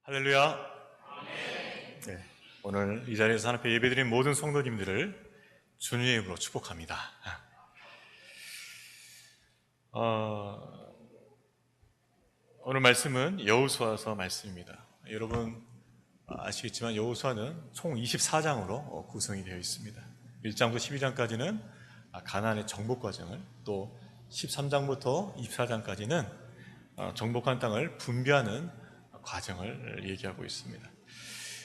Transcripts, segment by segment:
할렐루야. 네, 오늘 이 자리에서 하나님 앞에 예배드린 모든 성도님들을 주님의 이름으로 축복합니다. 오늘 말씀은 여호수아서 말씀입니다. 여러분 아시겠지만 여호수아는 총 24장으로 구성이 되어 있습니다. 1장부터 12장까지는 가나안의 정복 과정을, 또 13장부터 24장까지는 정복한 땅을 분배하는 과정을 얘기하고 있습니다.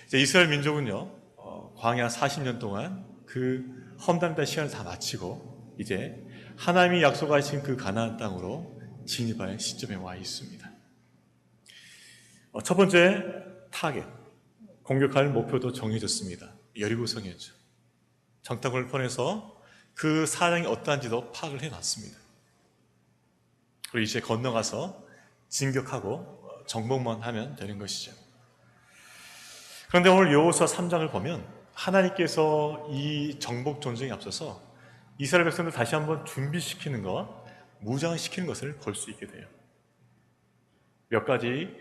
이제 이스라엘 민족은요, 광야 40년 동안 그 험담된 시간을 다 마치고 이제 하나님이 약속하신 그 가나안 땅으로 진입할 시점에 와 있습니다. 첫 번째 타겟, 공격할 목표도 정해졌습니다. 여리고성이었죠. 정탐을 보내서 그 사정이 어떠한지도 파악을 해놨습니다. 그리고 이제 건너가서 진격하고 정복만 하면 되는 것이죠. 그런데 오늘 여호수아 3장을 보면 하나님께서 이 정복 전쟁에 앞서서 이스라엘 백성들 다시 한번 준비시키는 것, 무장시키는 것을 볼 수 있게 돼요. 몇 가지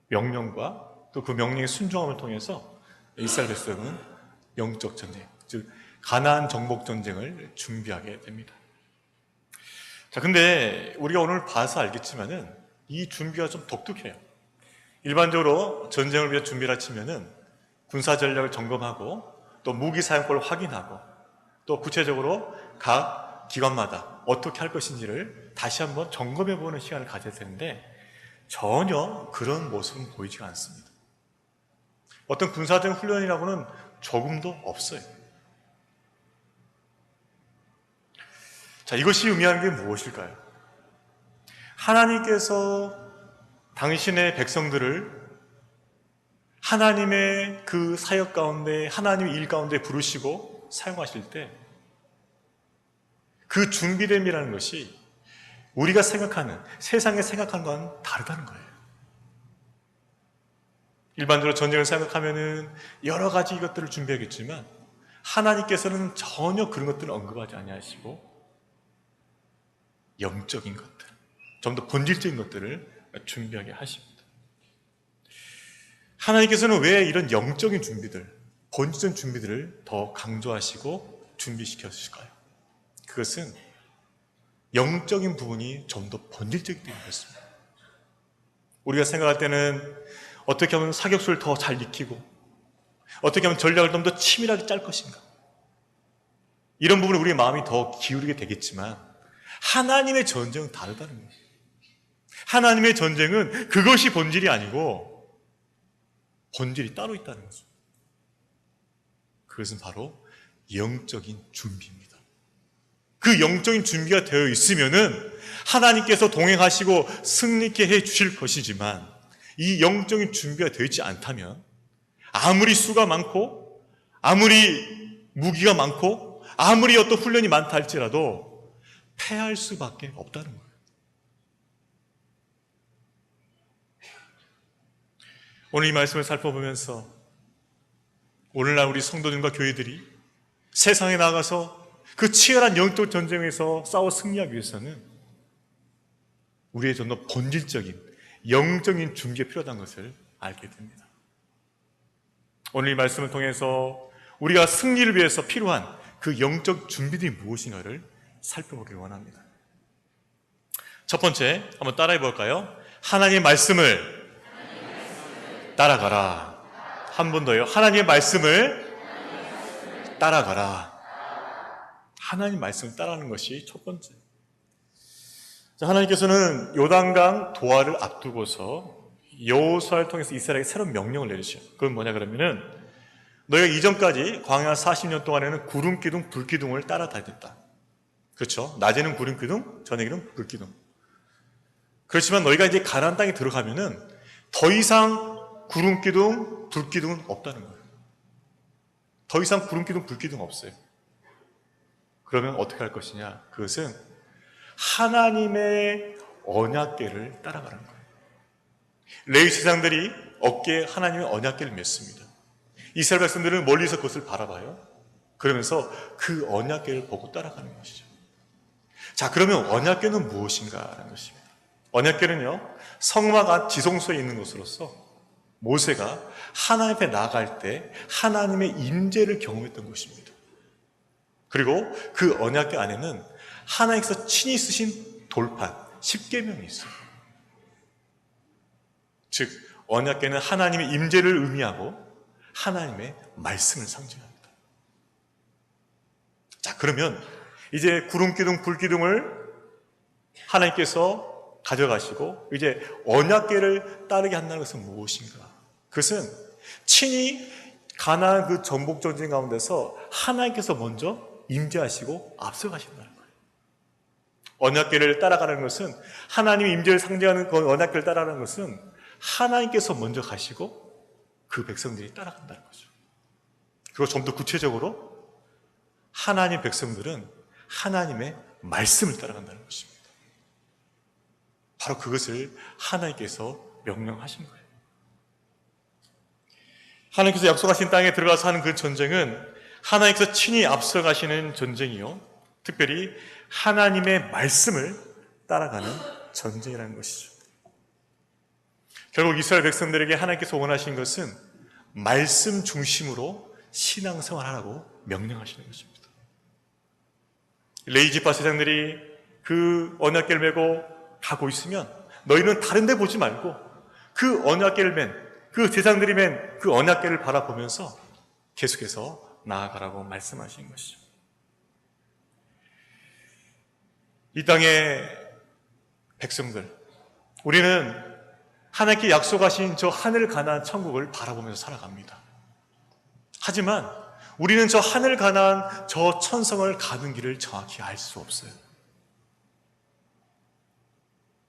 명령과 또 그 명령의 순종함을 통해서 이스라엘 백성은 영적 전쟁, 즉 가나안 정복 전쟁을 준비하게 됩니다. 자, 근데 우리가 오늘 봐서 알겠지만은 이 준비가 좀 독특해요. 일반적으로 전쟁을 위해 준비를 하치면은 군사 전략을 점검하고 또 무기 사용법을 확인하고 또 구체적으로 각 기관마다 어떻게 할 것인지를 다시 한번 점검해보는 시간을 가져야 되는데 전혀 그런 모습은 보이지가 않습니다. 어떤 군사적 훈련이라고는 조금도 없어요. 자, 이것이 의미하는 게 무엇일까요? 하나님께서 당신의 백성들을 하나님의 그 사역 가운데, 하나님의 일 가운데 부르시고 사용하실 때 그 준비됨이라는 것이 우리가 생각하는, 세상에 생각하는 건 다르다는 거예요. 일반적으로 전쟁을 생각하면은 여러 가지 이것들을 준비하겠지만 하나님께서는 전혀 그런 것들을 언급하지 아니하시고 영적인 것들, 좀 더 본질적인 것들을 준비하게 하십니다. 하나님께서는 왜 이런 영적인 준비들, 본질적인 준비들을 더 강조하시고 준비시켰을까요? 그것은 영적인 부분이 좀 더 본질적이기 때문에 그렇습니다. 우리가 생각할 때는 어떻게 하면 사격수를 더 잘 익히고 어떻게 하면 전략을 좀 더 치밀하게 짤 것인가, 이런 부분에 우리의 마음이 더 기울이게 되겠지만 하나님의 전쟁은 다르다는 거예요. 하나님의 전쟁은 그것이 본질이 아니고 본질이 따로 있다는 거죠. 그것은 바로 영적인 준비입니다. 그 영적인 준비가 되어 있으면은 하나님께서 동행하시고 승리케 해 주실 것이지만 이 영적인 준비가 되어 있지 않다면 아무리 수가 많고 아무리 무기가 많고 아무리 어떤 훈련이 많다 할지라도 패할 수밖에 없다는 거예요. 오늘 이 말씀을 살펴보면서 오늘날 우리 성도들과 교회들이 세상에 나가서 그 치열한 영적 전쟁에서 싸워 승리하기 위해서는 우리의 좀 더 본질적인 영적인 준비가 필요하다는 것을 알게 됩니다. 오늘 이 말씀을 통해서 우리가 승리를 위해서 필요한 그 영적 준비들이 무엇인가를 살펴보길 원합니다. 첫 번째, 한번 따라해 볼까요? 하나님의 말씀을 따라가라. 한 번 더요. 하나님의 말씀을 따라가라. 하나님 말씀을 따라하는 것이 첫 번째. 자, 하나님께서는 요단강 도하를 앞두고서 여호수아를 통해서 이스라엘에게 새로운 명령을 내리셔요. 그건 뭐냐 그러면은 너희가 이전까지 광야 40년 동안에는 구름기둥, 불기둥을 따라다녔다. 그렇죠? 낮에는 구름기둥, 저녁에는 불기둥. 그렇지만 너희가 이제 가나안 땅에 들어가면은 더 이상 구름기둥, 불기둥은 없다는 거예요. 더 이상 구름기둥, 불기둥 없어요. 그러면 어떻게 할 것이냐? 그것은 하나님의 언약궤를 따라가는 거예요. 레위 제사장들이 어깨에 하나님의 언약궤를 맸습니다. 이스라엘 백성들은 멀리서 그것을 바라봐요. 그러면서 그 언약궤를 보고 따라가는 것이죠. 자, 그러면 언약궤는 무엇인가라는 것입니다. 언약궤는요, 성막 안 지성소에 있는 것으로서 모세가 하나님 앞에 나아갈 때 하나님의 임재를 경험했던 것입니다. 그리고 그 언약궤 안에는 하나님께서 친히 쓰신 돌판, 십계명이 있어요. 즉 언약궤는 하나님의 임재를 의미하고 하나님의 말씀을 상징합니다. 자, 그러면 이제 구름기둥, 불기둥을 하나님께서 가져가시고 이제 언약궤를 따르게 한다는 것은 무엇인가? 그것은 친히 가나안 그 정복 전쟁 가운데서 하나님께서 먼저 임재하시고 앞서가신다는 거예요. 언약궤를 따라가는 것은 하나님의 임재를 상징하는 그 언약궤를 따라가는 것은 하나님께서 먼저 가시고 그 백성들이 따라간다는 거죠. 그리고 좀 더 구체적으로 하나님 백성들은 하나님의 말씀을 따라간다는 것입니다. 바로 그것을 하나님께서 명령하신 거예요. 하나님께서 약속하신 땅에 들어가서 하는 그 전쟁은 하나님께서 친히 앞서가시는 전쟁이요, 특별히 하나님의 말씀을 따라가는 전쟁이라는 것이죠. 결국 이스라엘 백성들에게 하나님께서 원하신 것은 말씀 중심으로 신앙생활하라고 명령하시는 것입니다. 레위지파 제사장들이 그 언약궤를 메고 가고 있으면 너희는 다른 데 보지 말고 그 언약궤를 맨, 그 제사장들이 맨 그 언약궤를 바라보면서 계속해서 나아가라고 말씀하신 것이죠. 이 땅의 백성들, 우리는 하나님께 약속하신 저 하늘 가나안 천국을 바라보면서 살아갑니다. 하지만 우리는 저 하늘 가나안 저 천성을 가는 길을 정확히 알 수 없어요.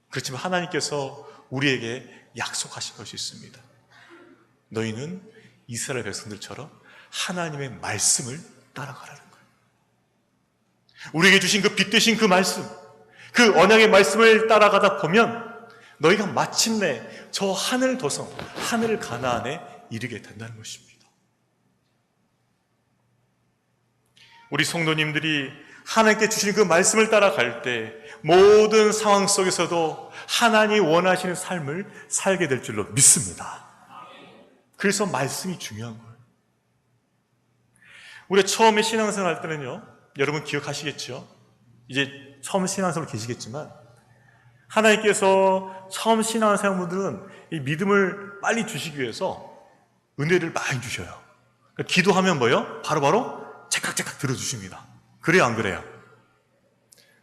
그렇지만 하나님께서 우리에게 약속하신 것이 있습니다. 너희는 이스라엘 백성들처럼 하나님의 말씀을 따라가라는 거예요. 우리에게 주신 그 빛 되신 그 말씀, 그 언약의 말씀을 따라가다 보면 너희가 마침내 저 하늘 도성, 하늘 가나안에 이르게 된다는 것입니다. 우리 성도님들이 하나님께 주신 그 말씀을 따라갈 때 모든 상황 속에서도 하나님이 원하시는 삶을 살게 될 줄로 믿습니다. 그래서 말씀이 중요한 거예요. 우리가 처음에 신앙생활 할 때는요, 여러분 기억하시겠죠? 이제 처음 신앙생활 계시겠지만 하나님께서 처음 신앙생활분들은 이 믿음을 빨리 주시기 위해서 은혜를 많이 주셔요. 그러니까 기도하면 뭐예요? 바로바로 째깍째깍 들어주십니다. 그래요, 안 그래요?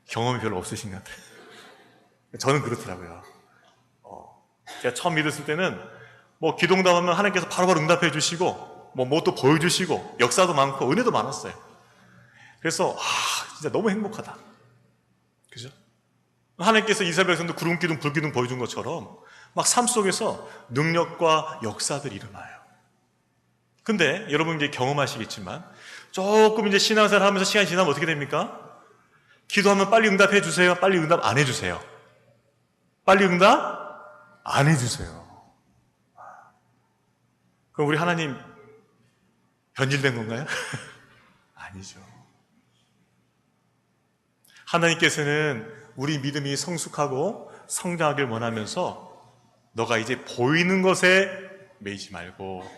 경험이 별로 없으신 것 같아요. 저는 그렇더라고요. 제가 처음 믿었을 때는 뭐 기도응답하면 하나님께서 바로바로 응답해 주시고 뭐 또 보여주시고 역사도 많고 은혜도 많았어요. 그래서 진짜 너무 행복하다. 그죠? 하나님께서 이스라엘 백성들 구름기둥 불기둥 보여준 것처럼 막 삶 속에서 능력과 역사들이 일어나요. 근데 여러분 이제 경험하시겠지만 조금 이제 신앙생활 하면서 시간이 지나면 어떻게 됩니까? 기도하면 빨리 응답해 주세요. 빨리 응답 안 해주세요. 빨리 응답 안 해주세요. 그럼 우리 하나님 변질된 건가요? 아니죠. 하나님께서는 우리 믿음이 성숙하고 성장하길 원하면서 너가 이제 보이는 것에 매이지 말고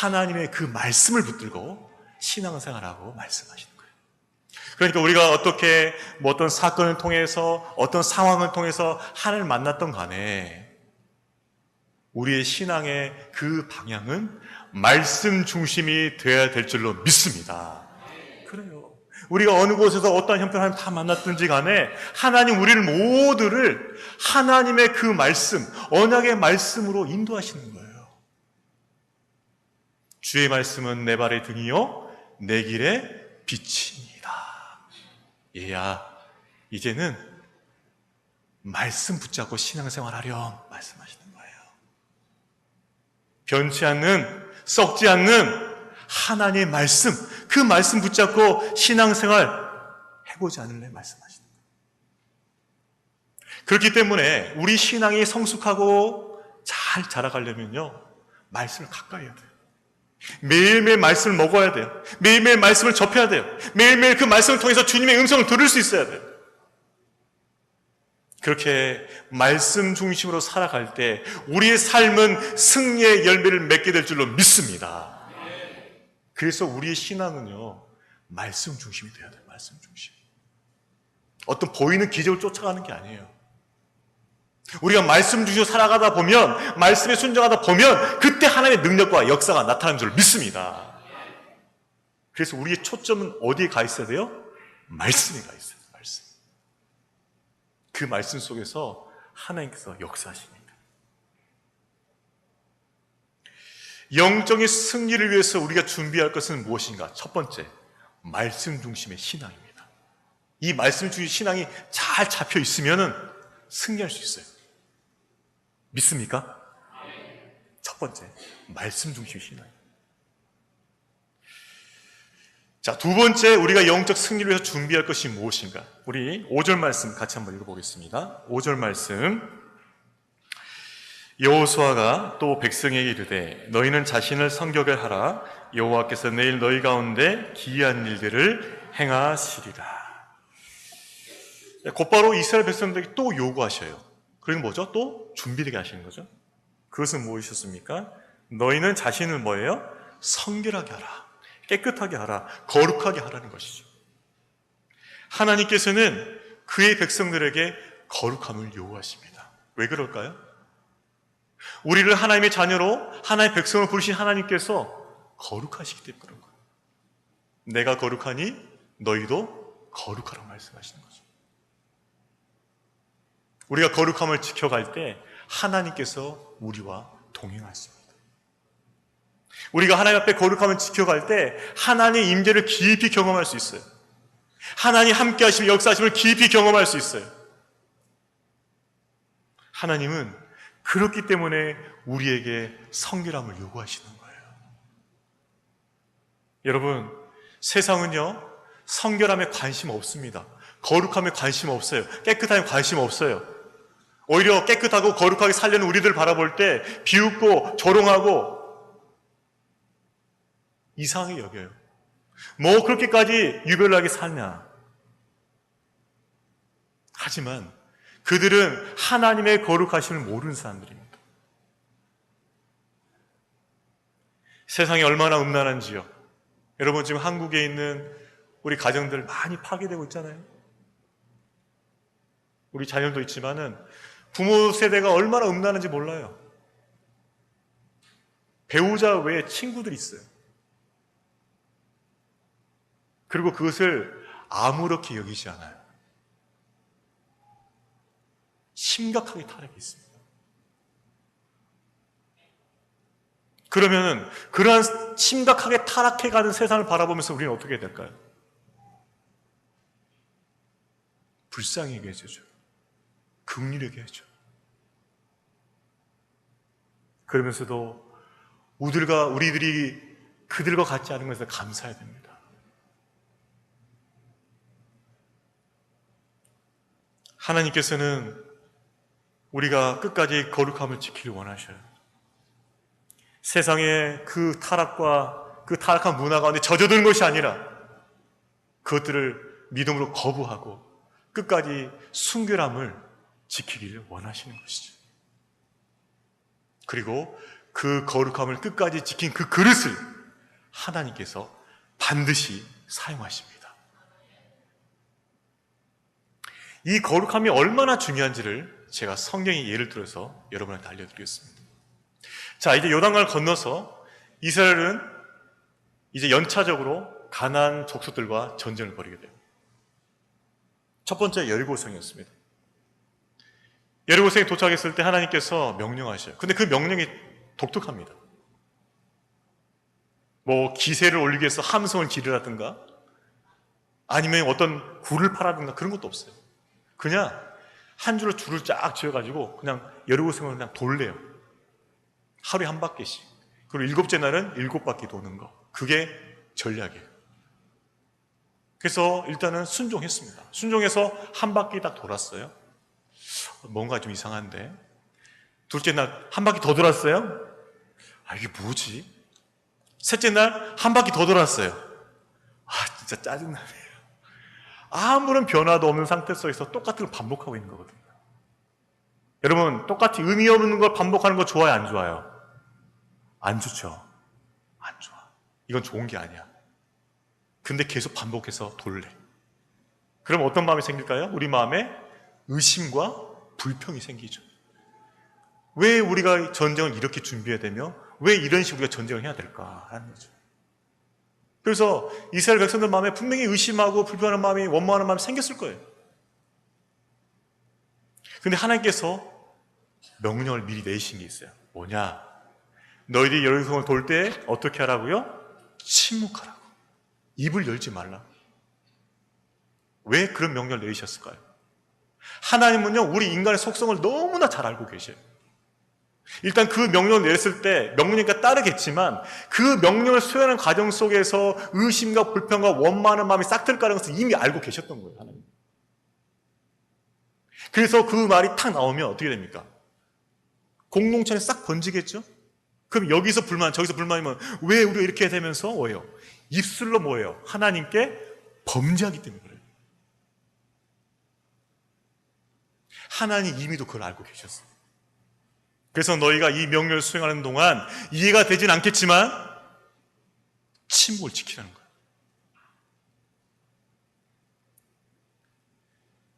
하나님의 그 말씀을 붙들고 신앙생활하고 말씀하시는 거예요. 그러니까 우리가 어떻게 어떤 사건을 통해서 어떤 상황을 통해서 하나님을 만났던 간에 우리의 신앙의 그 방향은 말씀 중심이 되어야 될 줄로 믿습니다. 그래요. 우리가 어느 곳에서 어떤 형편을 다 만났든지 간에 하나님 우리를 모두를 하나님의 그 말씀, 언약의 말씀으로 인도하시는 거예요. 주의 말씀은 내 발의 등이요 내 길의 빛입니다. 얘야, 이제는 말씀 붙잡고 신앙생활하렴 말씀하시는 거예요. 변치 않는, 썩지 않는 하나님의 말씀, 그 말씀 붙잡고 신앙생활 해보지 않을래 말씀하시는 거예요. 그렇기 때문에 우리 신앙이 성숙하고 잘 자라가려면요, 말씀을 가까이 해야 돼요. 매일매일 말씀을 먹어야 돼요. 매일매일 말씀을 접해야 돼요. 매일매일 그 말씀을 통해서 주님의 음성을 들을 수 있어야 돼요. 그렇게 말씀 중심으로 살아갈 때 우리의 삶은 승리의 열매를 맺게 될 줄로 믿습니다. 그래서 우리의 신앙은요, 말씀 중심이 돼야 돼요. 말씀 중심. 어떤 보이는 기적을 쫓아가는 게 아니에요. 우리가 말씀 중심으로 살아가다 보면, 말씀에 순종하다 보면 그때 하나님의 능력과 역사가 나타나는 줄 믿습니다. 그래서 우리의 초점은 어디에 가 있어야 돼요? 말씀에 가 있어요. 말씀. 그 말씀 속에서 하나님께서 역사하시니까. 영적인 승리를 위해서 우리가 준비할 것은 무엇인가? 첫 번째, 말씀 중심의 신앙입니다. 이 말씀 중심의 신앙이 잘 잡혀 있으면 승리할 수 있어요. 믿습니까? 첫 번째, 말씀 중심의 신앙. 자, 두 번째, 우리가 영적 승리를 위해서 준비할 것이 무엇인가? 우리 5절 말씀 같이 한번 읽어보겠습니다. 5절 말씀. 여호수아가 또 백성에게 이르되 너희는 자신을 성결하게 하라. 여호와께서 내일 너희 가운데 기이한 일들을 행하시리라. 곧바로 이스라엘 백성들에게 또 요구하셔요. 그리고 뭐죠? 또 준비되게 하시는 거죠. 그것은 무엇이었습니까? 너희는 자신을 뭐예요? 성결하게 하라. 깨끗하게 하라. 거룩하게 하라는 것이죠. 하나님께서는 그의 백성들에게 거룩함을 요구하십니다. 왜 그럴까요? 우리를 하나님의 자녀로 하나님의 백성을 부르신 하나님께서 거룩하시기 때문에 그런 거예요. 내가 거룩하니 너희도 거룩하라고 말씀하시는 거죠. 우리가 거룩함을 지켜갈 때 하나님께서 우리와 동행하십니다. 우리가 하나님 앞에 거룩함을 지켜갈 때 하나님의 임재를 깊이 경험할 수 있어요. 하나님 함께 하시며 역사하심을 깊이 경험할 수 있어요. 하나님은 그렇기 때문에 우리에게 성결함을 요구하시는 거예요. 여러분, 세상은요, 성결함에 관심 없습니다. 거룩함에 관심 없어요. 깨끗함에 관심 없어요. 오히려 깨끗하고 거룩하게 살려는 우리들 바라볼 때 비웃고 조롱하고 이상하게 여겨요. 뭐 그렇게까지 유별나게 사냐. 하지만 그들은 하나님의 거룩하심을 모르는 사람들입니다. 세상이 얼마나 음란한지요. 여러분, 지금 한국에 있는 우리 가정들 많이 파괴되고 있잖아요. 우리 자녀도 있지만은 부모 세대가 얼마나 음란한지 몰라요. 배우자 외에 친구들이 있어요. 그리고 그것을 아무렇게 여기지 않아요. 심각하게 타락해 있습니다. 그러면 그러한 심각하게 타락해가는 세상을 바라보면서 우리는 어떻게 해야 될까요? 불쌍히 여겨야죠. 긍휼히 여겨야죠. 그러면서도 우리들이 그들과 같지 않은 것에 감사해야 됩니다. 하나님께서는 우리가 끝까지 거룩함을 지키길 원하셔요. 세상의 그 타락과 그 타락한 문화 가운데 젖어드는 것이 아니라 그것들을 믿음으로 거부하고 끝까지 순결함을 지키기를 원하시는 것이죠. 그리고 그 거룩함을 끝까지 지킨 그 그릇을 하나님께서 반드시 사용하십니다. 이 거룩함이 얼마나 중요한지를 제가 성경의 예를 들어서 여러분한테 알려드리겠습니다. 자, 이제 요단강을 건너서 이스라엘은 이제 연차적으로 가나안 족속들과 전쟁을 벌이게 돼요. 첫 번째 여리고성이었습니다. 여리고성에 도착했을 때 하나님께서 명령하셔요. 근데 그 명령이 독특합니다. 뭐 기세를 올리기 위해서 함성을 지르라든가 아니면 어떤 굴을 파라든가 그런 것도 없어요. 그냥 한 줄로 줄을 쫙 지어가지고 그냥 여리고성을 그냥 돌래요. 하루에 한 바퀴씩. 그리고 7째 날은 7바퀴 도는 거. 그게 전략이에요. 그래서 일단은 순종했습니다. 순종해서 한 바퀴 딱 돌았어요. 뭔가 좀 이상한데. 둘째 날 한 바퀴 더 돌았어요. 아, 이게 뭐지? 셋째 날 한 바퀴 더 돌았어요. 아, 진짜 짜증나네요. 아무런 변화도 없는 상태 속에서 똑같은 걸 반복하고 있는 거거든요. 여러분, 똑같이 의미 없는 걸 반복하는 거 좋아요, 안 좋아요? 안 좋죠. 안 좋아. 이건 좋은 게 아니야. 근데 계속 반복해서 돌래. 그럼 어떤 마음이 생길까요? 우리 마음에 의심과 불평이 생기죠. 왜 우리가 전쟁을 이렇게 준비해야 되며 왜 이런 식으로 우리가 전쟁을 해야 될까 하는 거죠. 그래서 이스라엘 백성들 마음에 분명히 의심하고 불평하는 마음이, 원망하는 마음이 생겼을 거예요. 근데 하나님께서 명령을 미리 내리신 게 있어요. 뭐냐? 너희들이 여리고성을 돌 때 어떻게 하라고요? 침묵하라고. 입을 열지 말라. 왜 그런 명령을 내리셨을까요? 하나님은요, 우리 인간의 속성을 너무나 잘 알고 계셔요. 일단 그 명령을 내렸을 때 명령이니까 따르겠지만 그 명령을 수행하는 과정 속에서 의심과 불평과 원망하는 마음이 싹 들 가능성을 이미 알고 계셨던 거예요, 하나님. 그래서 그 말이 탁 나오면 어떻게 됩니까? 공동체는 싹 번지겠죠? 그럼 여기서 불만, 저기서 불만이면 왜 우리가 이렇게 되면서 뭐예요? 입술로 뭐예요? 하나님께 범죄하기 때문에 그래요. 하나님 이미도 그걸 알고 계셨어요. 그래서 너희가 이 명령을 수행하는 동안 이해가 되진 않겠지만 침묵을 지키라는 거예요.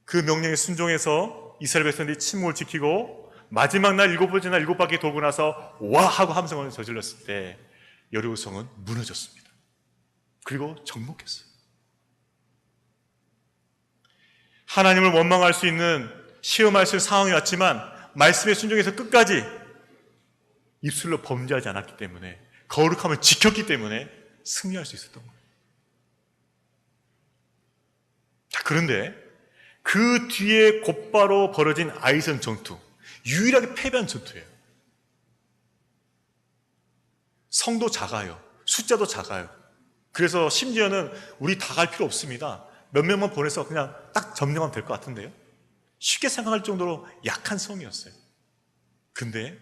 그 명령에 순종해서 이스라엘 백성들이 침묵을 지키고 마지막 날 일곱 번째 날 일곱 바퀴 돌고 나서 와 하고 함성을 저질렀을 때 여리고성은 무너졌습니다. 그리고 정복했어요. 하나님을 원망할 수 있는, 시험할 수 있는 상황이 왔지만 말씀에 순종해서 끝까지 입술로 범죄하지 않았기 때문에, 거룩함을 지켰기 때문에 승리할 수 있었던 거예요. 자, 그런데 그 뒤에 곧바로 벌어진 아이성 전투, 유일하게 패배한 전투예요. 성도 작아요. 숫자도 작아요. 그래서 심지어는 우리 다 갈 필요 없습니다. 몇 명만 보내서 그냥 딱 점령하면 될 것 같은데요. 쉽게 생각할 정도로 약한 성이었어요. 근데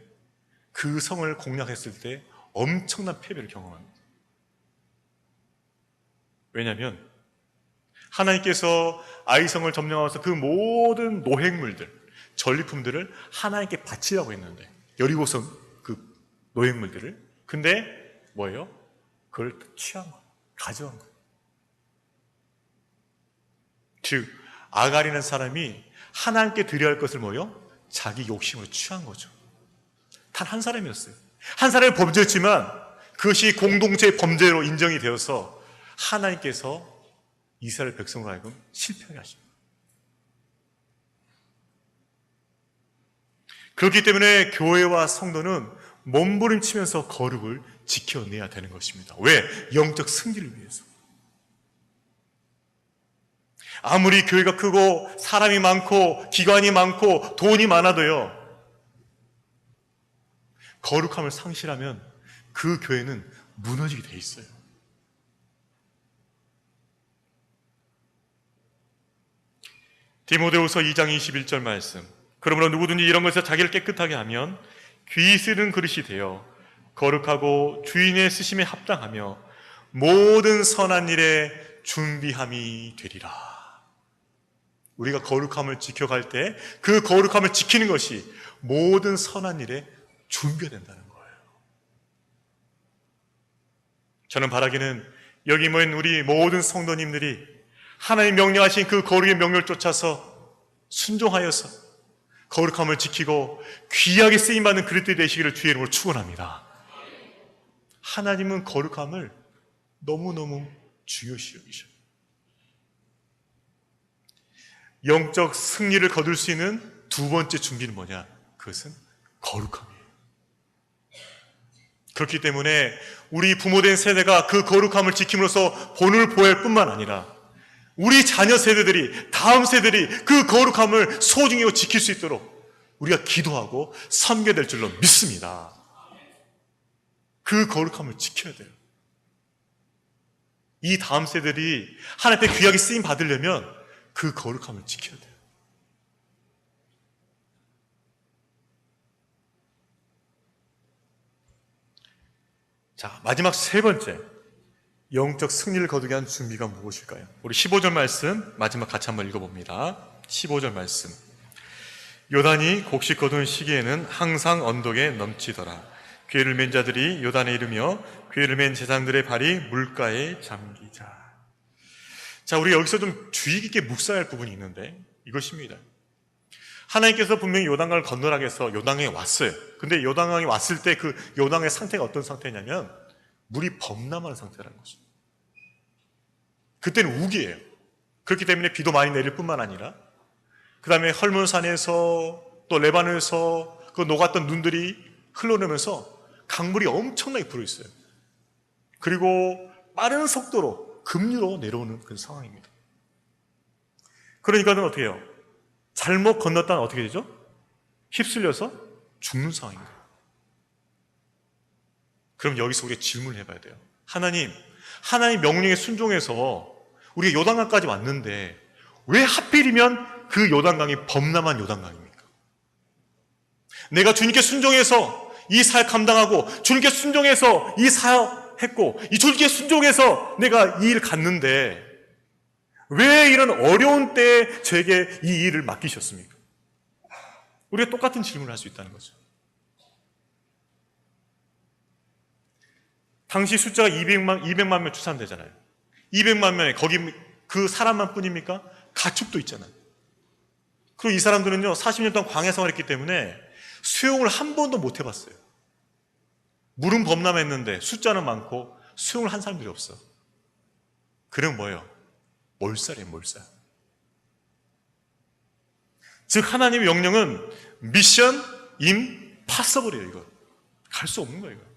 그 성을 공략했을 때 엄청난 패배를 경험합니다. 왜냐하면 하나님께서 아이성을 점령하면서 그 모든 노획물들, 전리품들을 하나님께 바치라고 했는데, 여리고성 그 노획물들을, 근데 뭐예요? 그걸 취한 거예요. 가져간 거예요. 즉 아갈이라는 사람이 하나님께 드려야 할 것을 뭐요? 자기 욕심으로 취한 거죠. 단 한 사람이었어요. 한 사람이 범죄했지만 그것이 공동체의 범죄로 인정이 되어서 하나님께서 이스라엘 백성으로 하여금 실패하게 하십니다. 그렇기 때문에 교회와 성도는 몸부림치면서 거룩을 지켜내야 되는 것입니다. 왜? 영적 승리를 위해서. 아무리 교회가 크고 사람이 많고 기관이 많고 돈이 많아도요, 거룩함을 상실하면 그 교회는 무너지게 돼 있어요. 디모데후서 2장 21절 말씀. 그러므로 누구든지 이런 것에서 자기를 깨끗하게 하면 귀 쓰는 그릇이 되어 거룩하고 주인의 쓰심에 합당하며 모든 선한 일에 준비함이 되리라. 우리가 거룩함을 지켜갈 때 그 거룩함을 지키는 것이 모든 선한 일에 준비가 된다는 거예요. 저는 바라기는 여기 모인 우리 모든 성도님들이 하나님 명령하신 그 거룩의 명령을 쫓아서 순종하여서 거룩함을 지키고 귀하게 쓰임받는 그릇들이 되시기를 주의 이름으로 축원합니다. 하나님은 거룩함을 너무너무 중요시 여기셔요. 영적 승리를 거둘 수 있는 두 번째 준비는 뭐냐? 그것은 거룩함이에요. 그렇기 때문에 우리 부모된 세대가 그 거룩함을 지킴으로써 본을 보호할 뿐만 아니라 우리 자녀 세대들이, 다음 세대들이 그 거룩함을 소중히 지킬 수 있도록 우리가 기도하고 섬겨야 될 줄로 믿습니다. 그 거룩함을 지켜야 돼요. 이 다음 세대들이 하나님 앞에 귀하게 쓰임 받으려면 그 거룩함을 지켜야 돼요. 자, 마지막 세 번째, 영적 승리를 거두게 한 준비가 무엇일까요? 우리 15절 말씀 마지막 같이 한번 읽어봅니다. 15절 말씀. 요단이 곡식 거둔 시기에는 항상 언덕에 넘치더라. 궤를 맨 자들이 요단에 이르며 궤를 맨 제사장들의 발이 물가에 잠기자. 자, 우리가 여기서 좀 주의 깊게 묵상할 부분이 있는데 이것입니다. 하나님께서 분명히 요단강을 건너라고 해서 요단강에 왔어요. 근데 요단강에 왔을 때 그 요단강의 상태가 어떤 상태냐면 물이 범람하는 상태라는 거죠. 그때는 우기예요. 그렇기 때문에 비도 많이 내릴 뿐만 아니라 그 다음에 헐몬산에서 또 레바논에서 그 녹았던 눈들이 흘러내면서 강물이 엄청나게 불어있어요. 그리고 빠른 속도로 급류로 내려오는 그런 상황입니다. 그러니까는 어떻게 해요? 잘못 건넜다는 어떻게 되죠? 휩쓸려서 죽는 상황입니다. 그럼 여기서 우리가 질문을 해봐야 돼요. 하나님 명령에 순종해서 우리가 요단강까지 왔는데 왜 하필이면 그 요단강이 범람한 요단강입니까? 내가 주님께 순종해서 이 사역 감당하고 주님께 순종해서 이 사역 했고 이 주님께 순종해서 내가 이 일 갔는데 왜 이런 어려운 때에 저에게 이 일을 맡기셨습니까? 우리가 똑같은 질문을 할 수 있다는 거죠. 당시 숫자가 200만 명 추산되잖아요. 200만 명에 거기 그 사람만 뿐입니까? 가축도 있잖아요. 그리고 이 사람들은요 40년 동안 광야 생활했기 때문에 수용을 한 번도 못 해봤어요. 물은 범람했는데 숫자는 많고 수용을 한 사람들이 없어. 그럼 뭐예요? 몰살이에요, 몰살. 즉 하나님의 명령은 미션 임파서블이에요. 이거 갈 수 없는 거예요. 이거.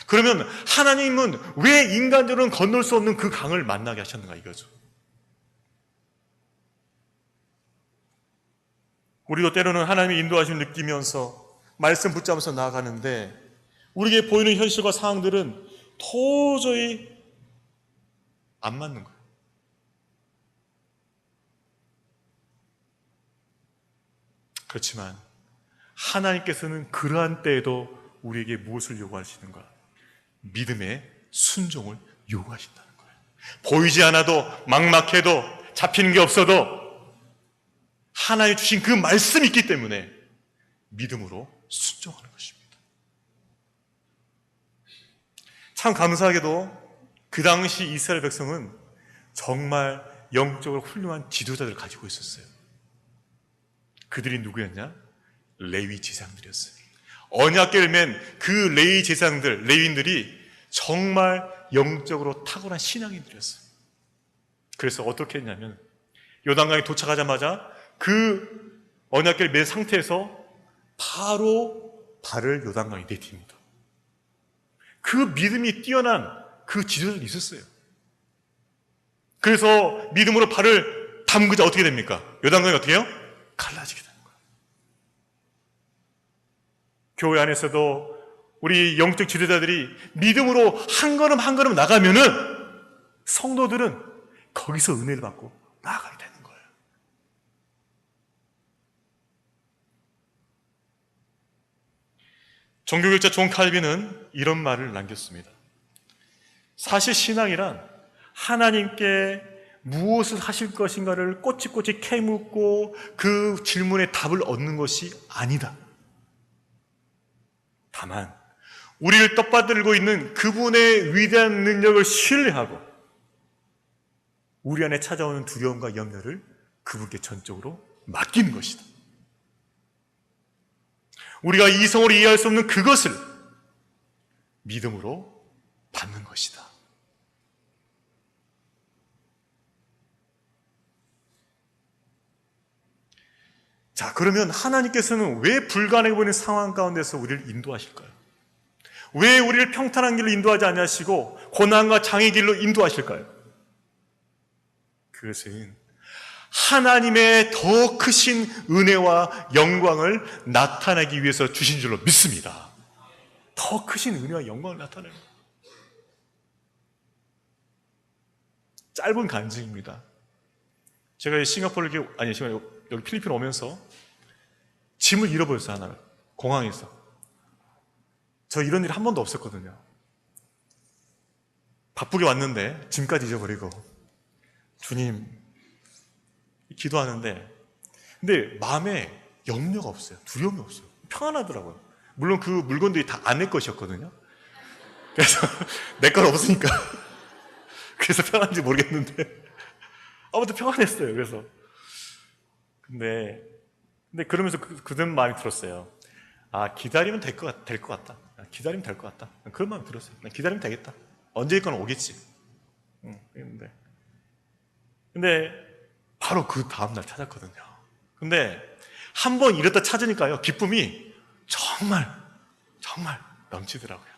그러면 하나님은 왜 인간적으로는 건널 수 없는 그 강을 만나게 하셨는가 이거죠. 우리도 때로는 하나님의 인도하심을 느끼면서 말씀 붙잡으면서 나아가는데 우리에게 보이는 현실과 상황들은 도저히 안 맞는 거예요. 그렇지만 하나님께서는 그러한 때에도 우리에게 무엇을 요구하시는가? 믿음의 순종을 요구하신다는 거예요. 보이지 않아도 막막해도 잡히는 게 없어도 하나님 주신 그 말씀이 있기 때문에 믿음으로 순종하는 것입니다. 참 감사하게도 그 당시 이스라엘 백성은 정말 영적으로 훌륭한 지도자들을 가지고 있었어요. 그들이 누구였냐? 레위 제사장들이었어요. 언약궤를 맨 그 레위 제사장들, 레위인들이 정말 영적으로 탁월한 신앙인들이었어요. 그래서 어떻게 했냐면 요단강에 도착하자마자 그 언약궤를 맨 상태에서 바로 발을 요단강에 내딛습니다. 그 믿음이 뛰어난 그 지도자들이 있었어요. 그래서 믿음으로 발을 담그자 어떻게 됩니까? 요단강이 어떻게 해요? 갈라지게 되는 거예요. 교회 안에서도 우리 영적 지도자들이 믿음으로 한 걸음 한 걸음 나가면은 성도들은 거기서 은혜를 받고 나아가게 되는 거예요. 종교교육자 존 칼빈은 이런 말을 남겼습니다. 사실 신앙이란 하나님께 무엇을 하실 것인가를 꼬치꼬치 캐묻고 그 질문에 답을 얻는 것이 아니다. 다만 우리를 떡받들고 있는 그분의 위대한 능력을 신뢰하고 우리 안에 찾아오는 두려움과 염려를 그분께 전적으로 맡기는 것이다. 우리가 이성으로 이해할 수 없는 그것을 믿음으로 받는 것이다. 자, 그러면 하나님께서는 왜 불가능해 보이는 상황 가운데서 우리를 인도하실까요? 왜 우리를 평탄한 길로 인도하지 않으시고 고난과 장의 길로 인도하실까요? 그것은 하나님의 더 크신 은혜와 영광을 나타내기 위해서 주신 줄로 믿습니다. 더 크신 은혜와 영광을 나타내는 거예요. 짧은 간증입니다. 제가 여기 필리핀 오면서 짐을 잃어버렸어요, 하나를. 공항에서. 저 이런 일 한 번도 없었거든요. 바쁘게 왔는데 짐까지 잊어버리고 주님 기도하는데 근데 마음에 염려가 없어요. 두려움이 없어요. 평안하더라고요. 물론 그 물건들이 다 아내 것이었거든요. 그래서 내 건 없으니까 그래서 편한지 모르겠는데 아무튼 평안했어요. 그래서 근데 그러면서 그런 마음이 들었어요. 아, 기다리면 될 것 같다. 기다리면 될 것 같다. 그런 마음이 들었어요. 기다리면 되겠다. 언제건 오겠지. 근데 바로 그 다음날 찾았거든요. 근데 한 번 이랬다 찾으니까요, 기쁨이 정말 넘치더라고요.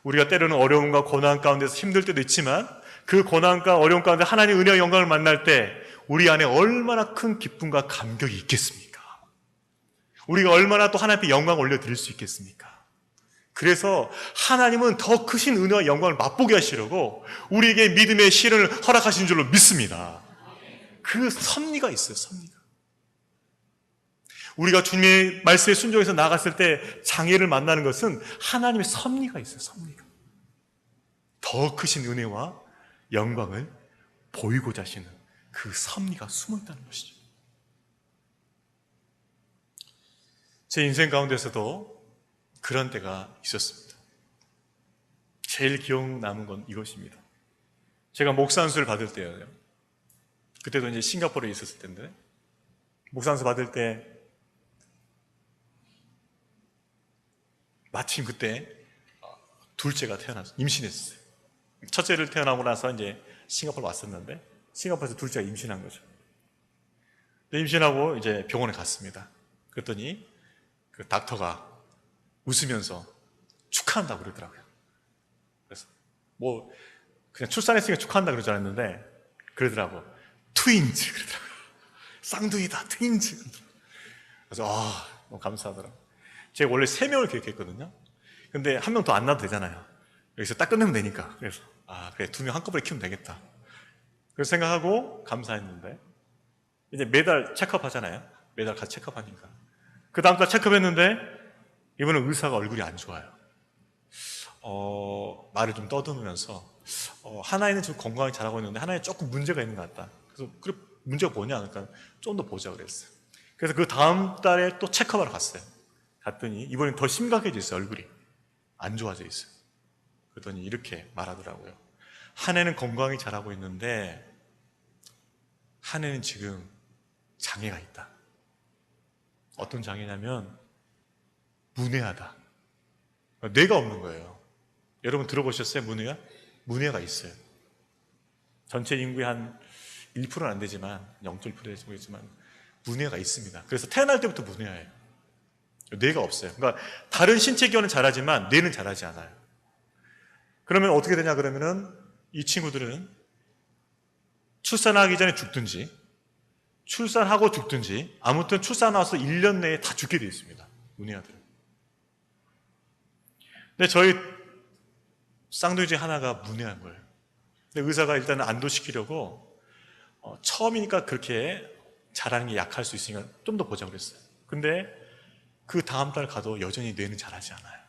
우리가 때로는 어려움과 고난 가운데서 힘들 때도 있지만 그 고난과 어려움 가운데 하나님의 은혜와 영광을 만날 때 우리 안에 얼마나 큰 기쁨과 감격이 있겠습니까? 우리가 얼마나 또 하나님 앞에 영광을 올려드릴 수 있겠습니까? 그래서 하나님은 더 크신 은혜와 영광을 맛보게 하시려고 우리에게 믿음의 시련을 허락하신 줄로 믿습니다. 그 섭리가 있어요. 섭리가. 우리가 주님의 말씀에 순종해서 나아갔을 때 장애를 만나는 것은 하나님의 섭리가 있어요. 섭리가. 더 크신 은혜와 영광을 보이고자 하시는 그 섭리가 숨어 있다는 것이죠. 제 인생 가운데서도 그런 때가 있었습니다. 제일 기억 남은 건 이것입니다. 제가 목사 안수를 받을 때예요. 그때도 이제 싱가포르에 있었을 텐데 목사 안수 받을 때 마침 그때 둘째가 태어나서 임신했어요. 첫째를 태어나고 나서 이제 싱가포르 왔었는데 싱가포르에서 둘째가 임신한 거죠. 임신하고 이제 병원에 갔습니다. 그랬더니 그 닥터가 웃으면서 축하한다고 그러더라고요. 그래서 뭐 그냥 출산했으니까 축하한다 그러지 않았는데 그러더라고. 트윈즈 그러더라고요. 쌍둥이다 트윈즈. 그래서 너무 감사하더라고요. 제가 원래 3명을 계획했거든요. 근데 한 명 더 안 낳아도 되잖아요. 여기서 딱 끝내면 되니까. 그래서 그래 2명 한꺼번에 키우면 되겠다. 그래서 생각하고 감사했는데 이제 매달 체크업 하잖아요. 매달 같이 체크업 하니까 그 다음 달 체크업 했는데 이번엔 의사가 얼굴이 안 좋아요. 말을 좀 떠듬으면서 하나에는 좀 건강하게 자라고 있는데 하나에 조금 문제가 있는 것 같다. 그래서 그래 문제가 뭐냐 그러니까 좀 더 보자 그랬어요. 그래서 그 다음 달에 또 체크업하러 갔어요. 갔더니 이번엔 더 심각해져 있어요. 얼굴이 안 좋아져 있어요. 그랬더니 이렇게 말하더라고요. 한 해는 건강히 자라고 있는데 한 해는 지금 장애가 있다. 어떤 장애냐면 문해하다. 뇌가 없는 거예요. 여러분 들어보셨어요? 문해가? 문해가 있어요. 전체 인구의 한 1%는 안 되지만 0.1%는 모르겠지만 문해가 있습니다. 그래서 태어날 때부터 문해예요. 뇌가 없어요. 그러니까 다른 신체 기원은 잘하지만 뇌는 잘하지 않아요. 그러면 어떻게 되냐 그러면은 이 친구들은 출산하기 전에 죽든지 출산하고 죽든지 아무튼 출산하고서 1년 내에 다 죽게 되어 있습니다. 문해아들은. 근데 저희 쌍둥이 중에 하나가 문해한 거예요. 근데 의사가 일단은 안도시키려고 처음이니까 그렇게 잘하는 게 약할 수 있으니까 좀 더 보자고 그랬어요. 근데 그 다음 달 가도 여전히 뇌는 잘하지 않아요.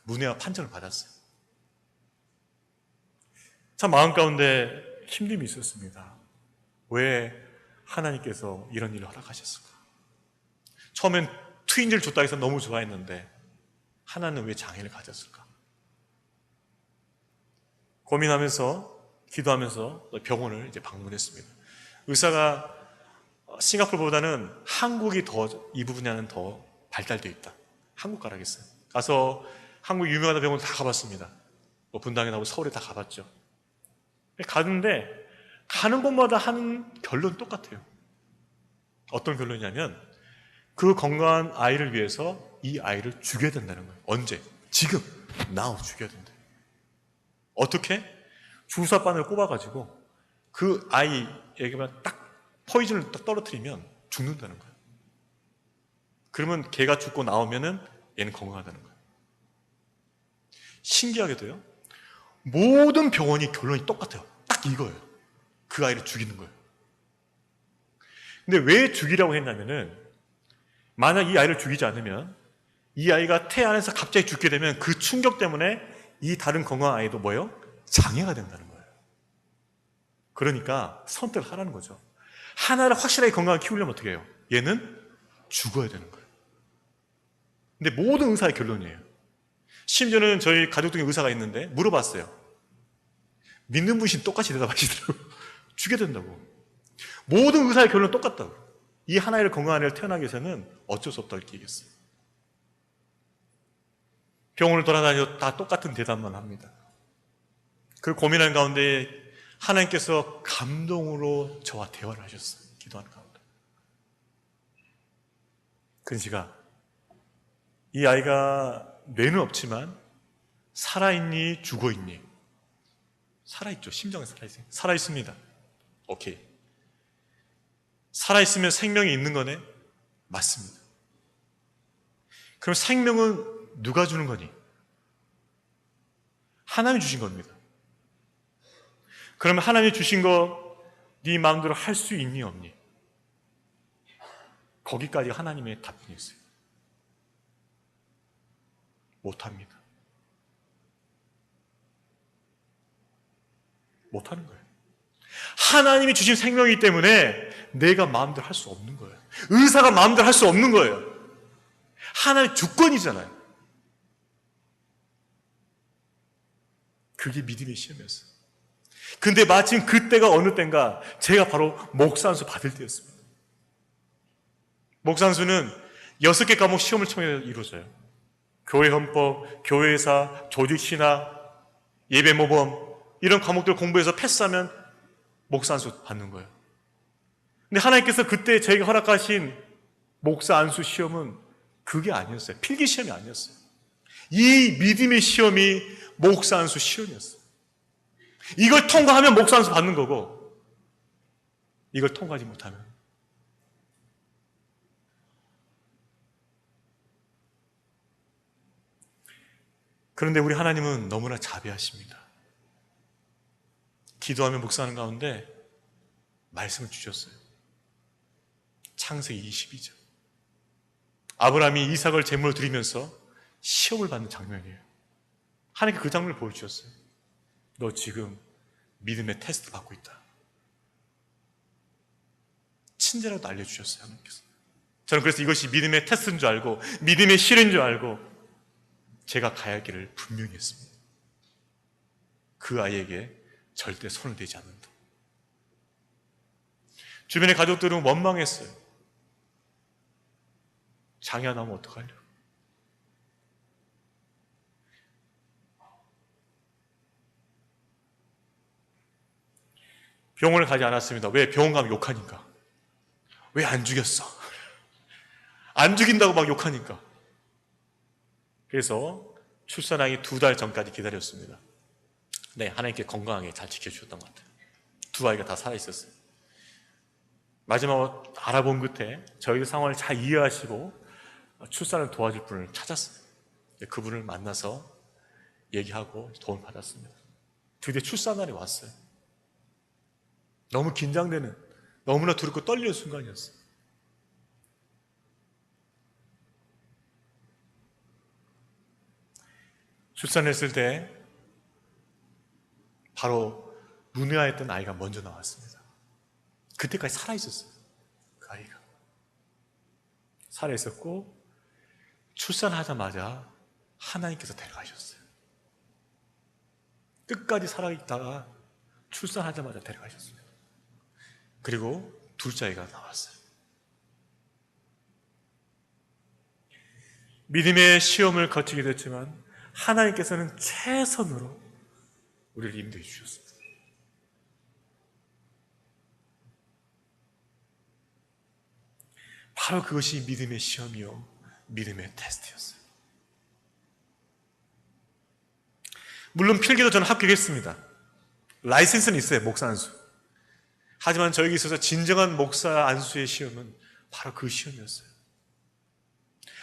문해와 판정을 받았어요. 참 마음 가운데 힘듦이 있었습니다. 왜 하나님께서 이런 일을 허락하셨을까? 처음엔 트윈즈를 줬다 해서 너무 좋아했는데 하나는 왜 장애를 가졌을까? 고민하면서 기도하면서 병원을 이제 방문했습니다. 의사가 싱가포르보다는 한국이 더 이 분야는 더 발달되어 있다. 한국 가라겠어요. 가서 한국 유명한 병원 다 가봤습니다. 뭐 분당에 나오고 서울에 다 가봤죠. 가는데 가는 곳마다 하는 결론은 똑같아요. 어떤 결론이냐면 그 건강한 아이를 위해서 이 아이를 죽여야 된다는 거예요. 언제? 지금 now 죽여야 된다. 어떻게? 주사바늘 꼽아가지고 그 아이에게만 딱 포이즌을 딱 떨어뜨리면 죽는다는 거예요. 그러면 걔가 죽고 나오면은 얘는 건강하다는 거예요. 신기하게도요. 모든 병원이 결론이 똑같아요. 딱 이거예요. 그 아이를 죽이는 거예요. 근데 왜 죽이라고 했냐면은 만약 이 아이를 죽이지 않으면 이 아이가 태 안에서 갑자기 죽게 되면 그 충격 때문에 이 다른 건강한 아이도 뭐예요? 장애가 된다는 거예요. 그러니까 선택을 하라는 거죠. 하나를 확실하게 건강하게 키우려면 어떻게 해요? 얘는 죽어야 되는 거예요. 근데 모든 의사의 결론이에요. 심지어는 저희 가족 중에 의사가 있는데 물어봤어요. 믿는 분이 똑같이 대답하시더라고요. 죽여야 된다고. 모든 의사의 결론은 똑같다고. 이 하나의 건강한 애를 태어나기 위해서는 어쩔 수 없다 이렇게 얘기했어요. 병원을 돌아다녀도 다 똑같은 대답만 합니다. 그 고민하는 가운데 하나님께서 감동으로 저와 대화를 하셨어요. 기도하는 가운데. 그래서 제가 이 아이가 뇌는 없지만 살아있니 죽어있니? 살아있죠. 심장은 살아있어요. 살아있습니다. 오케이. 살아있으면 생명이 있는 거네? 맞습니다. 그럼 생명은 누가 주는 거니? 하나님이 주신 겁니다. 그러면 하나님이 주신 거 네 마음대로 할 수 있니 없니? 거기까지 하나님의 답변이었어요. 못합니다. 못하는 거예요. 하나님이 주신 생명이기 때문에 내가 마음대로 할 수 없는 거예요. 의사가 마음대로 할 수 없는 거예요. 하나의 주권이잖아요. 그게 믿음의 시험이었어요. 근데 마침 그때가 어느 때인가 제가 바로 목사안수 받을 때였습니다. 목사안수는 6개 과목 시험을 통해 이루어져요. 교회 헌법, 교회사, 조직신학, 예배모범 이런 과목들 공부해서 패스하면 목사안수 받는 거예요. 근데 하나님께서 그때 저에게 허락하신 목사안수 시험은 그게 아니었어요. 필기시험이 아니었어요. 이 믿음의 시험이 목사안수 시험이었어요. 이걸 통과하면 목사안수 받는 거고 이걸 통과하지 못하면 그런데 우리 하나님은 너무나 자비하십니다. 기도하며 묵상하는 가운데 말씀을 주셨어요. 창세기 22장. 아브라함이 이삭을 제물로 드리면서 시험을 받는 장면이에요. 하나님께 그 장면을 보여주셨어요. 너 지금 믿음의 테스트 받고 있다. 친절하게 알려주셨어요. 하나님께서. 저는 그래서 이것이 믿음의 테스트인 줄 알고 믿음의 실인 줄 알고 제가 가야 할 길을 분명히 했습니다. 그 아이에게 절대 손을 대지 않는다. 주변의 가족들은 원망했어요. 장애가 나면 어떡하려? 병원을 가지 않았습니다. 왜? 병원 가면 욕하니까. 왜 안 죽였어? 안 죽인다고 막 욕하니까. 그래서 출산하기 2달 전까지 기다렸습니다. 네, 하나님께 건강하게 잘 지켜주셨던 것 같아요. 2 아이가 다 살아있었어요. 마지막으로 알아본 끝에 저희들 상황을 잘 이해하시고 출산을 도와줄 분을 찾았어요. 그분을 만나서 얘기하고 도움을 받았습니다. 드디어 출산날이 왔어요. 너무 긴장되는, 너무나 두렵고 떨리는 순간이었어요. 출산했을 때 바로 문의하였던 아이가 먼저 나왔습니다. 그때까지 살아있었어요. 그 아이가 살아있었고 출산하자마자 하나님께서 데려가셨어요. 끝까지 살아있다가 출산하자마자 데려가셨습니다. 그리고 둘째 아이가 나왔어요. 믿음의 시험을 거치게 됐지만 하나님께서는 최선으로 우리를 인도해 주셨습니다. 바로 그것이 믿음의 시험이요 믿음의 테스트였어요. 물론 필기도 저는 합격했습니다. 라이센스는 있어요. 목사 안수. 하지만 저에게 있어서 진정한 목사 안수의 시험은 바로 그 시험이었어요.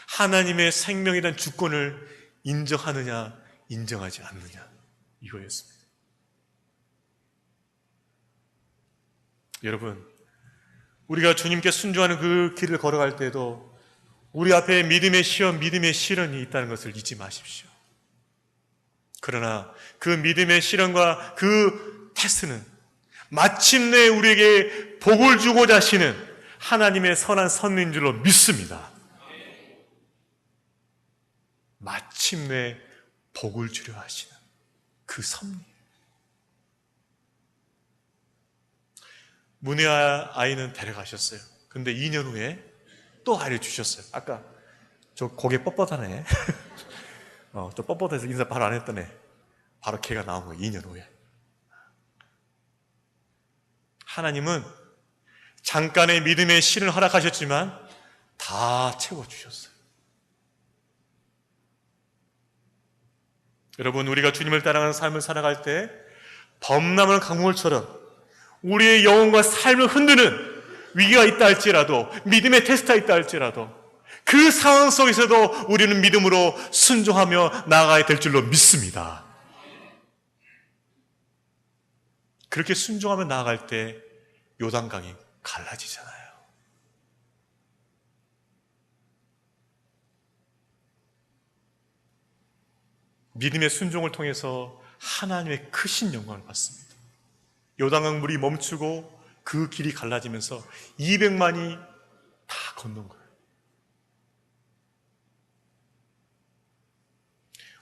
하나님의 생명에 대한 주권을 인정하느냐 인정하지 않느냐 이거였습니다. 여러분, 우리가 주님께 순종하는 그 길을 걸어갈 때도 우리 앞에 믿음의 시험, 믿음의 시련이 있다는 것을 잊지 마십시오. 그러나 그 믿음의 시련과 그 테스트는 마침내 우리에게 복을 주고자 하시는 하나님의 선한 섭리인 줄로 믿습니다. 마침내 복을 주려 하시는 그 섭리. 문혜아 아이는 데려가셨어요. 근데 2년 후에 또 아이를 주셨어요. 아까 저 고개 뻣뻣하네. 저 뻣뻣해서 인사 바로 안 했던 애. 바로 걔가 나온 거예요. 2년 후에. 하나님은 잠깐의 믿음의 신을 허락하셨지만 다 채워주셨어요. 여러분, 우리가 주님을 따라가는 삶을 살아갈 때 범람한 강물처럼 우리의 영혼과 삶을 흔드는 위기가 있다 할지라도, 믿음의 테스트가 있다 할지라도 그 상황 속에서도 우리는 믿음으로 순종하며 나아가야 될 줄로 믿습니다. 그렇게 순종하며 나아갈 때 요단강이 갈라지잖아요. 믿음의 순종을 통해서 하나님의 크신 영광을 받습니다. 요단강 물이 멈추고 그 길이 갈라지면서 200만이 다 건넌 거예요.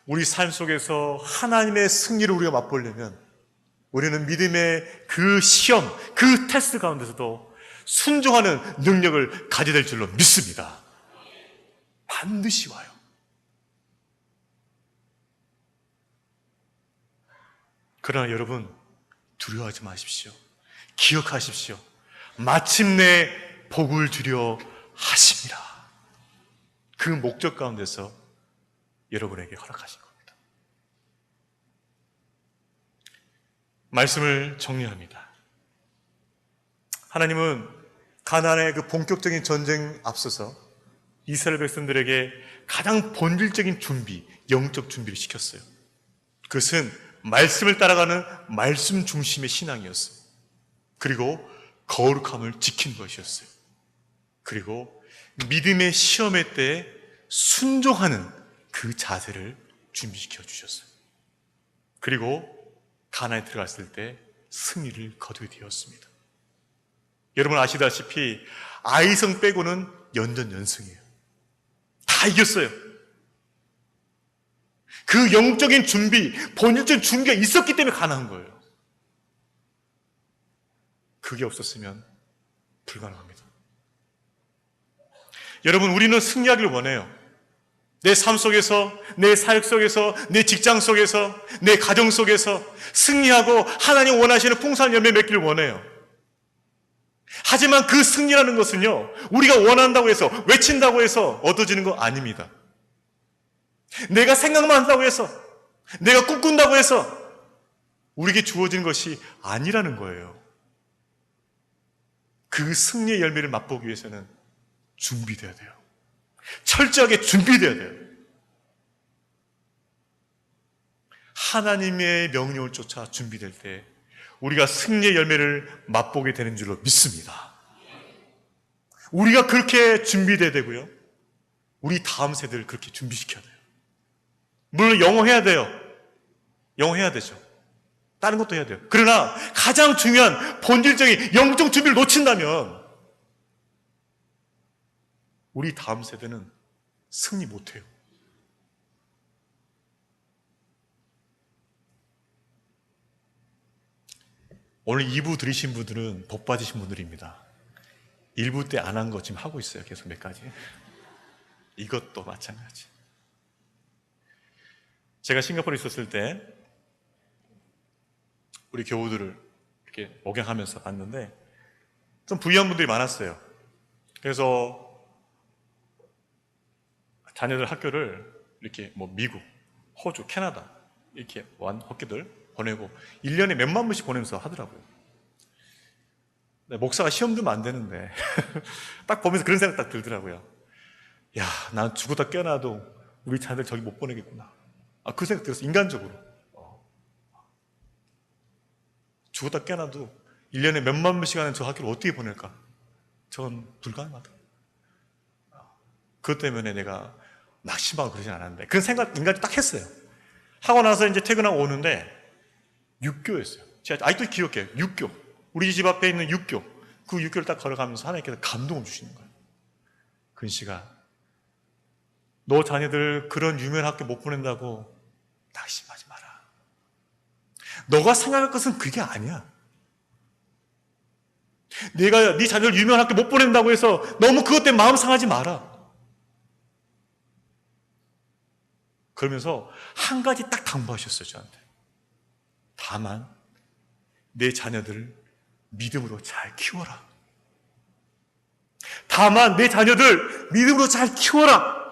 우리 삶 속에서 하나님의 승리를 우리가 맛보려면 우리는 믿음의 그 시험, 그 테스트 가운데서도 순종하는 능력을 가져야 될 줄로 믿습니다. 반드시 와요. 그러나 여러분, 두려워하지 마십시오. 기억하십시오. 마침내 복을 주려 하십니다. 그 목적 가운데서 여러분에게 허락하신 겁니다. 말씀을 정리합니다. 하나님은 가나안의 그 본격적인 전쟁 앞서서 이스라엘 백성들에게 가장 본질적인 준비, 영적 준비를 시켰어요. 그것은 말씀을 따라가는 말씀 중심의 신앙이었어요. 그리고 거룩함을 지킨 것이었어요. 그리고 믿음의 시험의 때에 순종하는 그 자세를 준비시켜 주셨어요. 그리고 가나안에 들어갔을 때 승리를 거두게 되었습니다. 여러분 아시다시피 아이성 빼고는 연전연승이에요. 다 이겼어요. 그 영적인 준비, 본질적인 준비가 있었기 때문에 가능한 거예요. 그게 없었으면 불가능합니다. 여러분, 우리는 승리하기를 원해요. 내 삶 속에서, 내 사역 속에서, 내 직장 속에서, 내 가정 속에서 승리하고 하나님 원하시는 풍성한 열매 맺기를 원해요. 하지만 그 승리라는 것은요, 우리가 원한다고 해서, 외친다고 해서 얻어지는 거 아닙니다. 내가 생각만 한다고 해서, 내가 꿈꾼다고 해서 우리에게 주어지는 것이 아니라는 거예요. 그 승리의 열매를 맛보기 위해서는 준비되어야 돼요. 철저하게 준비되어야 돼요. 하나님의 명령을 쫓아 준비될 때 우리가 승리의 열매를 맛보게 되는 줄로 믿습니다. 우리가 그렇게 준비돼야 되고요, 우리 다음 세대를 그렇게 준비시켜야 돼요. 물론 영어 해야 돼요. 영어 해야 되죠. 다른 것도 해야 돼요. 그러나 가장 중요한 본질적인 영적 준비를 놓친다면 우리 다음 세대는 승리 못해요. 오늘 2부 들으신 분들은 복 받으신 분들입니다. 1부 때 안 한 거 지금 하고 있어요. 계속 몇 가지. 이것도 마찬가지. 제가 싱가포르에 있었을 때 우리 교우들을 이렇게 목양하면서 봤는데 좀 부유한 분들이 많았어요. 그래서 자녀들 학교를 이렇게 뭐 미국, 호주, 캐나다 이렇게 완 학교들 보내고 1년에 몇만 불씩 보내면서 하더라고요. 목사가 시험 들면 안 되는데 딱 보면서 그런 생각 딱 들더라고요. 야, 난 죽었다 깨어나도 우리 자녀들 저기 못 보내겠구나. 그 생각 들었어요. 인간적으로. 죽었다 깨어나도 1년에 몇만 불씩 하는 저 학교를 어떻게 보낼까? 저건 불가능하다. 그것 때문에 내가 낙심하고 그러진 않았는데 그런 생각 인간적으로 딱 했어요. 하고 나서 이제 퇴근하고 오는데 육교였어요. 제가 아직도 기억해요. 육교. 우리 집 앞에 있는 육교, 그 육교를 딱 걸어가면서 하나님께서 감동을 주시는 거예요. 근시가 너 자녀들 그런 유명한 학교 못 보낸다고 낙심하지 마라. 너가 생각할 것은 그게 아니야. 내가 네 자녀를 유명한 학교 못 보낸다고 해서 너무 그것 때문에 마음 상하지 마라. 그러면서 한 가지 딱 당부하셨어요, 저한테. 다만 내 자녀들 믿음으로 잘 키워라. 다만 내 자녀들 믿음으로 잘 키워라.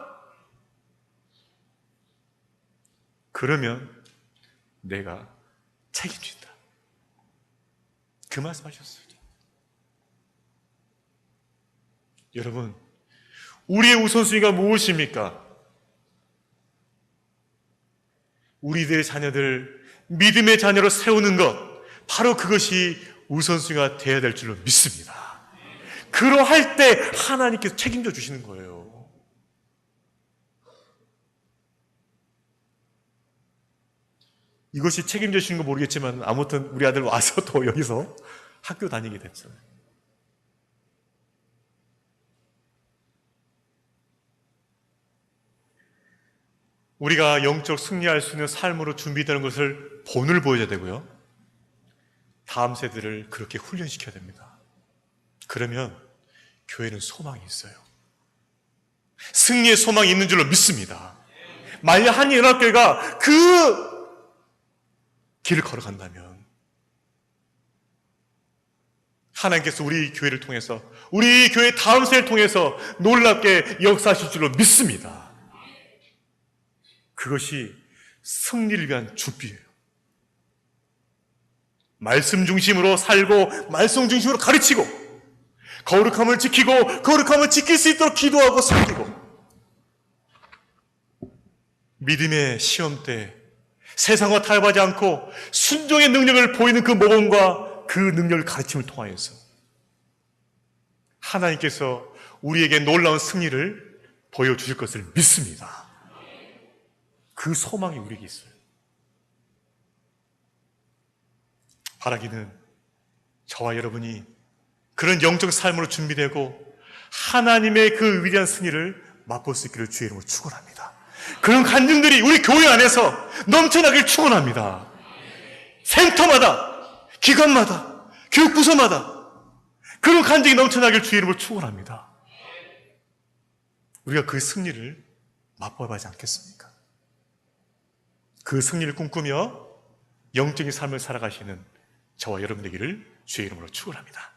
그러면 내가 책임진다. 그 말씀하셨어요. 여러분, 우리의 우선순위가 무엇입니까? 우리들의 자녀들 믿음의 자녀로 세우는 것, 바로 그것이 우선순위가 되어야 될 줄로 믿습니다. 그러할 때 하나님께서 책임져 주시는 거예요. 이것이 책임져 주시는 거 모르겠지만 아무튼 우리 아들 와서 또 여기서 학교 다니게 됐어요. 우리가 영적 승리할 수 있는 삶으로 준비되는 것을 본을 보여야 되고요. 다음 세대를 그렇게 훈련시켜야 됩니다. 그러면 교회는 소망이 있어요. 승리의 소망이 있는 줄로 믿습니다. 만약 한인연합교회가 그 길을 걸어간다면 하나님께서 우리 교회를 통해서, 우리 교회 다음 세대를 통해서 놀랍게 역사하실 줄로 믿습니다. 그것이 승리를 위한 준비예요. 말씀 중심으로 살고 말씀 중심으로 가르치고 거룩함을 지키고 거룩함을 지킬 수 있도록 기도하고 섬기고, 믿음의 시험 때 세상과 타협하지 않고 순종의 능력을 보이는 그 모범과 그 능력을 가르침을 통하여서 하나님께서 우리에게 놀라운 승리를 보여주실 것을 믿습니다. 그 소망이 우리에게 있어요. 바라기는 저와 여러분이 그런 영적 삶으로 준비되고 하나님의 그 위대한 승리를 맛볼 수 있기를 주의 이름으로 축원합니다. 그런 간증들이 우리 교회 안에서 넘쳐나길 축원합니다. 센터마다, 기관마다, 교육부서마다 그런 간증이 넘쳐나길 주의 이름으로 축원합니다. 우리가 그 승리를 맛봐야 하지 않겠습니까? 그 승리를 꿈꾸며 영적인 삶을 살아가시는 저와 여러분 되기를 주의 이름으로 축원합니다.